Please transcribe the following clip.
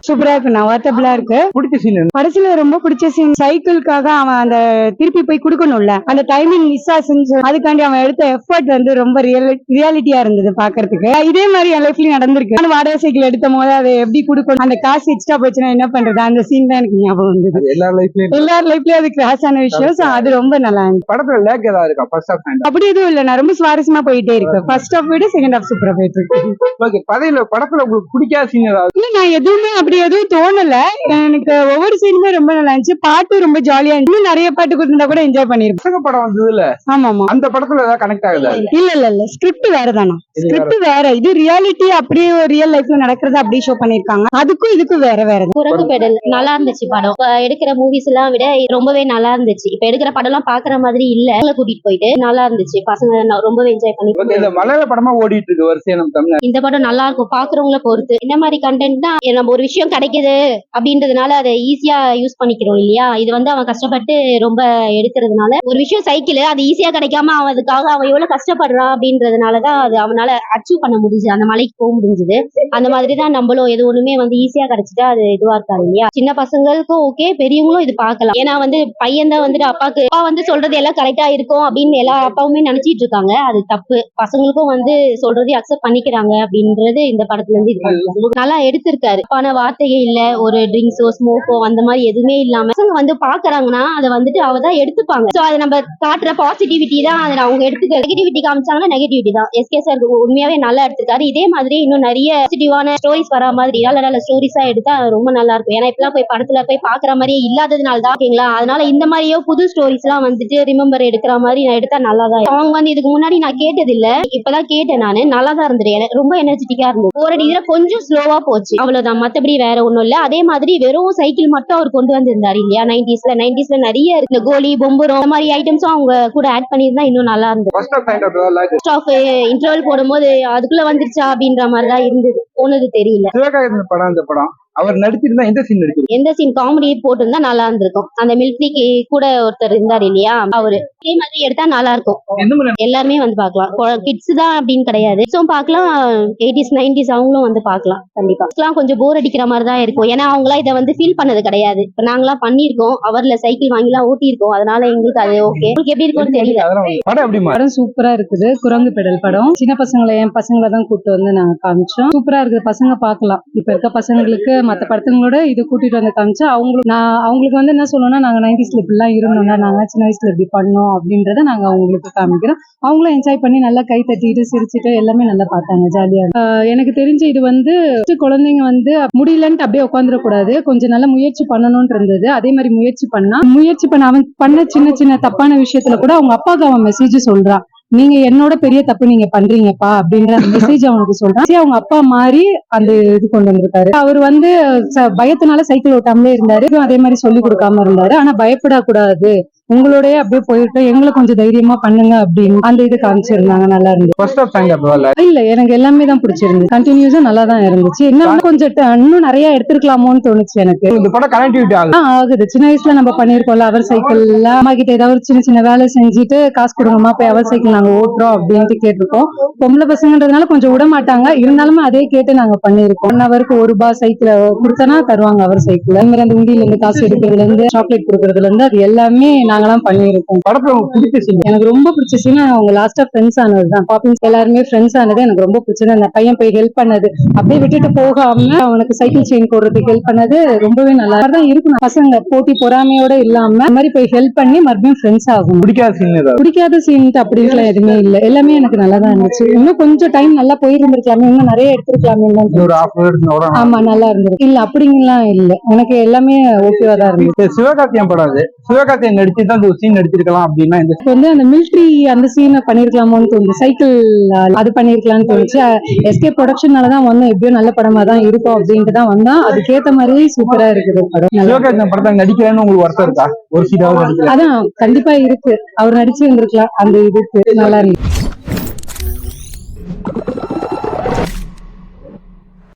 சூப்பரா இருக்கு, நவாத்தபிளா இருக்கு. பிடிச்ச சீன் படத்துல ரொம்ப பிடிச்ச சீன் சைக்கிள்காக அவன் அந்த திருப்பி போய் குடுக்கணும்ல, அந்த டைமிங் மிஸ் ஆச்சுன்னு அதுக்காண்டி அவன் எடுத்த எஃபர்ட் வந்து ரொம்ப ரியாலிட்டியா இருந்தது பாக்குறதுக்கு. இதே மாதிரி என் லைஃப்லயும் நடந்திருக்கு. நான் வாடகை சைக்கிள் எடுத்த போது அதை எப்படி குடுக்கணும், அந்த காசு எக்ஸ்ட்ரா போச்சுன்னா என்ன பண்றது, அந்த சீன் தான் எனக்கு ஞாபகம் வந்தது. எல்லார் லைஃப்லயும் அது கிராஸ் ஆன விஷயம். அது ரொம்ப நல்லா இருந்துச்சு. படத்துல லேக் ஏதாவது இருக்கா? ஃபர்ஸ்ட் ஹாஃப் அப்படி எதுவும் இல்ல, நான் ரொம்ப சுவாரஸ்யமா போயிட்டே இருக்கு. ஃபர்ஸ்ட் ஹாஃப் விட செகண்ட் ஹாஃப் சூப்பரா போயிட்டு இருக்கு. படத்துல உங்களுக்கு பிடிக்காத சீன் ஏதாவது? இல்ல, நான் எதுவுமே அப்படி எதுவும் தோணல. எனக்கு ஒவ்வொரு சீனுமே ரொம்ப நல்லா இருந்துச்சு. பாட்டு ரொம்ப ஜாலியா இருந்துச்சு. இன்னும் நிறைய பாட்டு கொடுத்திருந்தா கூட என்ஜாய் பண்ணிருப்பேன். படம் வந்தது இல்ல? ஆமா ஆமா. அந்த படத்துல ஏதாவது கனெக்ட் ஆகுதா? இல்ல இல்ல இல்ல, ஸ்கிரிப்ட் வேற தானா? ஸ்கிரிப்ட் வேற, இது ரியாலிட்டி அப்படியே ரியல் லைஃப்ல நடக்கிறத அப்படியே ஷோ பண்ணிருக்காங்க. அதுக்கும் இதுக்கும் வேற வேற. குரங்கு பெடல் நல்லா இருந்துச்சு படம். எடுக்கிற மூவிஸ் எல்லாம் விட ரொம்பவே நல்லா இருந்துச்சு. இப்ப எடுக்கிற படம் எல்லாம் பாக்குற மாதிரி இல்ல, கூட்டிட்டு போயிட்டு நல்லா இருந்துச்சு. பசங்க ரொம்பவே என்ஜாய் பண்ணி. இந்த மலையாள படமா ஓடிட்டு இருக்கு வரிசையா நம்ம தமிழ். இந்த படம் நல்லா இருக்கும் பாக்குறவங்கள பொறுத்து. என்ன மாதிரி கண்டென்ட்னா, நம்ம ஒரு விஷயம் கிடைக்குது அப்படின்றதுனால அதை ஈஸியா யூஸ் பண்ணிக்கிறோம் இல்லையா. இது வந்து அவன் கஷ்டப்பட்டு ரொம்ப எடுக்கிறதுனால, ஒரு விஷயம் சைக்கிள் அது ஈஸியா கிடைக்காம அவன் அதுக்காக அவன் எவ்வளவு கஷ்டப்படுறான் அப்படின்றதுனாலதான் அது அவனால அச்சீவ் பண்ண முடிஞ்சு, அந்த மலைக்கு போக முடிஞ்சது. அந்த மாதிரிதான் நம்மளும் எது ஒண்ணுமே வந்து ஈஸியா கிடைச்சிட்டா அது இதுவா இருக்காது இல்லையா. சின்ன பசங்களுக்கும் ஓகே, பெரியவங்களும் இது பார்க்கலாம். ஏன்னா வந்து பையன் தான் வந்துட்டு அப்பாக்கு அப்பா வந்து சொல்றது எல்லாம் கரெக்டா இருக்கும் அப்படின்னு எல்லா அப்பாவுமே நினைச்சிட்டு இருக்காங்க. அது தப்பு. பசங்களுக்கும் வந்து சொல்றதையும் அக்செப்ட் பண்ணிக்கிறாங்க அப்படின்றது இந்த படத்துல இருந்து இது நல்லா எடுத்திருக்காரு. அப்பான வார்த்தையே இல்ல, ஒரு ட்ரிங்க்ஸோ ஸ்மோக்கோ அந்த மாதிரி எதுவுமே இல்லாம பசங்க வந்து பாக்குறாங்கன்னா அதை வந்துட்டு அவதான் எடுத்துப்பாங்க. சோ அதை நம்ம காட்டுற பாசிட்டிவிட்டி தான் அதை அவங்க எடுத்துக்க. நெகட்டிவிட்டி காமிச்சாங்கன்னா நெகட்டிவிட்டி தான். எஸ்கே சார் உண்மையாவே நல்லா எடுத்திருக்காரு. இதே மாதிரி இன்னும் நிறைய பாசிட்டிவான ஸ்டோரிஸ் வரா மாதிரி நல்ல நல்ல ஸ்டோரிஸா எடுத்தா ரொம்ப நல்லா இருக்கும். ஏன்னா இப்பெல்லாம் போய் படத்துல போய் பாக்குற மாதிரியே இல்லாததுனால தான் ஓகேங்களா. அதனால இந்த மாதிரியோ புது ஸ்டோரிஸ் எல்லாம் வந்துட்டு ரிமெம்பர் எடுக்கிற மாதிரி நான் எடுத்தா நல்லா தான். அவங்க வந்து இதுக்கு முன்னாடி நான் கேட்டது இல்ல, இப்பதான் கேட்டேன் நானு. நல்லா தான் இருந்தது. எனக்கு ரொம்ப எனர்ஜெட்டிக்கா இருந்தது. ஒரு இதுல கொஞ்சம் ஸ்லோவா போச்சு, அவ்வளவுதான். மத்தபடி வேற ஒண்ணும் இல்ல. அதே மாதிரி வெறும் சைக்கிள் மட்டும் அவர் கொண்டு வந்திருந்தாரு இல்லையா. 90ஸ்ல நிறைய இந்த கோலி பொம்புரம் அந்த மாதிரி ஐட்டம்ஸும் அவங்க கூட ஆட் பண்ணியிருந்தா இன்னும் நல்லா இருந்தது. ஃபர்ஸ்ட் ஆஃப் இன்டர்வல் போடும்போது அதுக்குள்ள வந்துருச்சா அப்படின்ற மாதிரி தான் இருந்தது. போனது தெரியல. படம் அவர் நடிச்சிருந்தா எந்த சீன் காமெடி போட்டிருந்தா நல்லா இருந்திருக்கும். அந்த மிலிட்டரிக்கு கூட ஒருத்தர் இருந்தார் இல்லையா, அவரு இதே மாதிரி எடுத்தா நல்லா இருக்கும். எல்லாருமே வந்து பாக்கலாம். கிட்ஸ் தான் அப்படின்னு கிடையாது, பாக்கலாம். 80s 90s அவங்களும் வந்து பாக்கலாம். கண்டிப்பா கொஞ்சம் போர் அடிக்கிற மாதிரி தான் இருக்கும். ஏன்னா அவங்களா இதை வந்து ஃபீல் பண்ணது கிடையாது. இப்ப நாங்களாம் பண்ணிருக்கோம், அவர்ல சைக்கிள் வாங்கிலாம் ஓட்டி இருக்கோம். அதனால எங்களுக்கு அது ஓகே. உங்களுக்கு எப்படி இருக்கும்னு தெரியல. படம் சூப்பரா இருக்குது. குரங்கு பெடல் படம் சின்ன பசங்களை என் பசங்களை தான் கூப்பிட்டு வந்து நாங்க காமிச்சோம். சூப்பரா இருக்குது. பசங்க பாக்கலாம். இப்ப இருக்க பசங்களுக்கு மத்த படத்துங்களோட இது கூட்டிட்டு வந்து காமிச்சா அவங்களுக்கு வந்து என்ன சொல்லணும்னா, நாங்க 90ஸ்ல இப்படிலாம் இருந்தோம்னா, நாங்க சின்ன வயசுல இப்படி பண்ணோம் அப்படின்றத நாங்க அவங்களுக்கு காமிக்கிறோம். அவங்களும் என்ஜாய் பண்ணி நல்லா கை தட்டிட்டு சிரிச்சுட்டு எல்லாமே நல்லா பார்த்தாங்க, ஜாலியா. எனக்கு தெரிஞ்சு இது வந்து குழந்தைங்க வந்து முடியலன்ட்டு அப்படியே உட்காந்துடக்கூடாது, கொஞ்சம் நல்லா முயற்சி பண்ணணும்னு இருந்தது. அதே மாதிரி முயற்சி பண்ண அவன் பண்ண சின்ன சின்ன தப்பான விஷயத்துல கூட அவங்க அப்பாவுக்கு அவன் மெசேஜ் சொல்றான், நீங்க என்னோட பெரிய தப்பு நீங்க பண்றீங்கப்பா அப்படின்ற மெசேஜ் அவனுக்கு சொல்றான். அவங்க அப்பா மாதிரி அந்த இது கொண்டு வந்திருக்காரு. அவர் வந்து பயத்தினால சைக்கிள் ஓட்டாமலே இருந்தாரு. அதே மாதிரி சொல்லி கொடுக்காம இருந்தாரு. ஆனா பயப்படக்கூடாது, உங்களோடய அப்படியே போயிட்டு எங்களை கொஞ்சம் தைரியமா பண்ணுங்க அப்படின்னு அந்த இது காமிச்சிருந்தாங்க. நல்லா இருந்துச்சு. இல்ல, எனக்கு எல்லாமே தான் பிடிச்சிருந்து. கண்டினியூஸா நல்லா தான் இருந்துச்சு. இன்னும் கொஞ்சம் இன்னும் நிறைய எடுத்திருக்கலாமோன்னு தோணுச்சு எனக்கு. ஆகுது. சின்ன வயசுல நம்ம பண்ணிருக்கோம்ல, அவர் சைக்கிள் அம்மா கிட்ட ஏதாவது சின்ன சின்ன வேலை செஞ்சுட்டு காசு கொடுங்கம்மா போய் அவர் சைக்கிள் நாங்க ஓட்டுறோம் அப்படின்ட்டு கேட்டிருக்கோம். பொம்பளை பசங்கன்றதுனால கொஞ்சம் விட மாட்டாங்க, இருந்தாலுமே அதே கேட்டு நாங்க பண்ணிருக்கோம். 1 ஹவருக்கு ₹1 சைக்கிள் கொடுத்தனா தருவாங்க அவர் சைக்கிள். அந்த மாதிரி அந்த உண்டியில இருந்து காசு எடுக்கிறதுல இருந்து சாக்லேட் கொடுக்கறதுல இருந்து அது எல்லாமே நாங்கெல்லாம் பண்ணிருக்கோம். எனக்கு ரொம்ப பிடிச்ச சீன் அவங்க லாஸ்டா ஃப்ரெண்ட்ஸ் ஆனதுதான். பாப்பின்ஸ் எல்லாருமே ஃப்ரெண்ட்ஸ் ஆனது எனக்கு ரொம்ப பிடிச்சது. அந்த பையன் போய் ஹெல்ப் பண்ணது, அப்படியே விட்டுட்டு போகாம அவனுக்கு சைக்கிள் செயின் போடுறதுக்கு ஹெல்ப் பண்ணது ரொம்பவே நல்லா தான் இருக்கும். பசங்க போட்டி பொறாமையோட இல்லாம அந்த மாதிரி போய் ஹெல்ப் பண்ணி மறுபடியும் ஃப்ரெண்ட்ஸ் ஆகும். பிடிக்காத சீன் அப்படின்லாம் எதுவுமே இல்ல, எல்லாமே எனக்கு நல்லா தான் இருந்துச்சு. இன்னும் கொஞ்சம் டைம் நல்லா போயிருந்திருக்கலாமே, இன்னும் நிறைய எடுத்திருக்கலாமே. ஆமா, நல்லா இருந்திருக்கு. இல்ல அப்படிங்கலாம் இல்ல, எனக்கு எல்லாமே ஓகேவா தான் இருந்துச்சு. சிவகார்த்தியம் படாது, சிவகார்த்தியம் நடிச்சு தான் ஒரு சீன் எடுத்திருக்கலாம் அப்படின்னா வந்து அந்த மிலிட்டரி அந்த சீனை பண்ணிருக்கலாமோன்னு தோணுச்சு. சைக்கிள் அது பண்ணிருக்கலாம்னு தோணுச்சு. எஸ்கே ப்ரொடக்ஷனாலதான் வந்தோம், எப்படியோ நல்ல படமா தான் இருக்கும் அப்படின்ட்டு தான் வந்தா. அதுக்கேத்த மாதிரி சூப்பரா இருக்குது படம். சிவகார்த்தியம் படத்தை நடிக்கிறேன்னு உங்களுக்கு வருத்தம் இருக்கா? ஒரு சீனாவது அதான் கண்டிப்பா இருக்கு, அவர் நடிச்சு இருந்திருக்கலாம். அந்த இதுக்கு நல்லா இருக்கு.